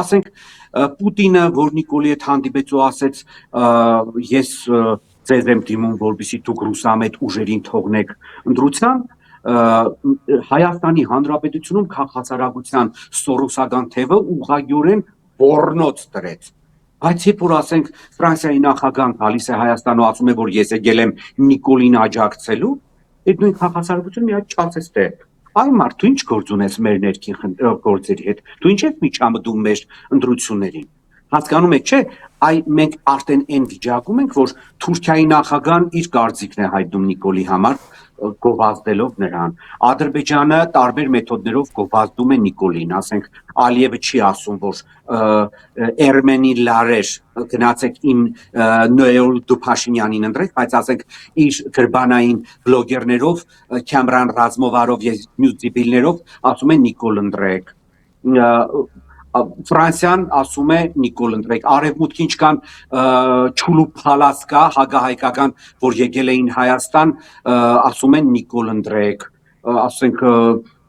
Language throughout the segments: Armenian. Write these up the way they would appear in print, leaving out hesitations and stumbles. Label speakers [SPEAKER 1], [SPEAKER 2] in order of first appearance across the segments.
[SPEAKER 1] ասենք Պուտինը, որ Նիկոլի հետ հանդիպեց ու ասեց ես ձեզ եմ դիմում, որպեսզի դուք ռուսամետ ուժերին թողնեք ընտրության, Հայաստանի Հանրապետությունում քաղաքացիական սորոսական թևը ուղղակիորեն ոռնոց դրեց։ Բայց երբ որ ասենք Ֆրանսիայի նախագահան գալիս է Հայաստան ու ասում է, որ ես եկել եմ Նիկոլին աջակցելու, այդ նույն քաղաքացիությունը մի հատ չասեց թե այ մարդ, դու ինչ գործ ունես մեր ներքին գործերի հետ, դու ինչ ես միջամտում մեր ընտրություններին։ Հասկանում եք, չէ, մենք արդեն այն վիճակում ենք, որ Թուրքիայի նախագահան իր կարծիքն է հայտնում Նիկոլի համար, գովազդելով նրան։ Ադրբեջանը տարբեր մեթոդներով գովազդում է Նիկոլին, ասենք Ալիևը չի ասում, որ Էրմենի լարեր գնացեք իմ Նոյել Դուփաշինյանին ընտրեք, բայց ասենք իր գրբանային բլոգերներով, Քամրան Ռազմովարով եւ մյուս դիպիլներով ասում են Նիկոլ ընտրեք։ Ֆրանսիան ասում է Նիկոլ ընտրեք, արևմուտքի ինչքան Չուլու Փալասկա հագահայկական, որ եկել էին Հայաստան, ասում են Նիկոլ ընտրեք, ասենք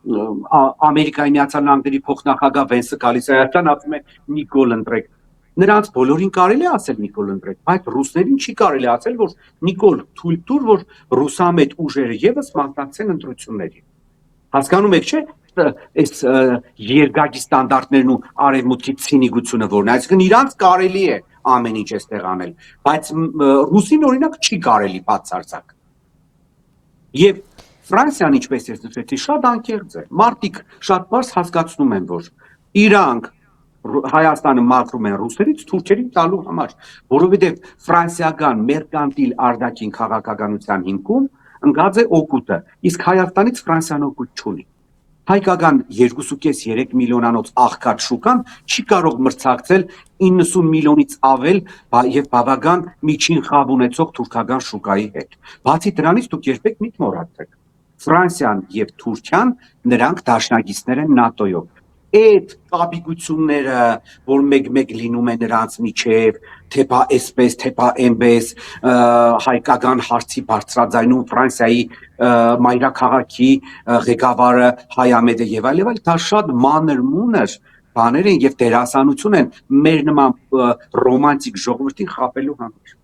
[SPEAKER 1] Ամերիկայի Միացյալ Նահանգների փոխնախագահ Վենսը գալիս է Հայաստան, ասում է Նիկոլ ընտրեք։ Նրանց բոլորին կարելի է ասել Նիկոլ ընտրեք, բայց ռուսներին չի կարելի ասել, որ Նիկոլ թույլ տուր, որ ռուսամետ ուժերը եւս մասնակցեն ընտրություններին։ Հասկանում եք, չէ՞, այս երկակի ստանդարտներն ու արևմուտքի ցինիկությունը որն է, այսինքն իրանց կարելի է ամեն ինչ էստեղ անել, բայց ռուսին օրինակ չի կարելի բացարձակ։ Եվ Ֆրանսիան, ինչպես ես նշեցի, շատ անկեղծ է։ Մարդիկ շատ բարձ հասկացնում են, որ իրանք Հայաստանը մաքրում են ռուսերից թուրքերին տալու համար, որովհետև ֆրանսիական մերկանտիլ արտաքին քաղաքականության հիմքում ընկած է օգուտը, իսկ Հայաստանից Ֆրանսիան օգուտ չունի։ Հայկական 2.5-3 միլիոնանոց աղքատ շուկան չի կարող մրցակցել 90 միլիոնից ավել եւ բավական միջին խավ ունեցող թուրքական շուկայի հետ։ Բացի դրանից դուք երբեք մի մոռացեք, Ֆրանսիան եւ Թուրքիան նրանք դաշնակիցներ են ՆԱՏՕ-ով։ Այդ կապիկությունները, որ մեկ-մեկ լինում է նրանց միջև, թեպա էսպես, թեպա այնպես, հայկական հարցի բարձրաձայնում Ֆրանսիայի մայրաքաղաքի ղեկավարը հայամետ է եւ այլ, դա շատ մանր-մունր բաներ են եւ դերասանություն են մեր նման ռոմանտիկ ժողովրդին խաբելու համար։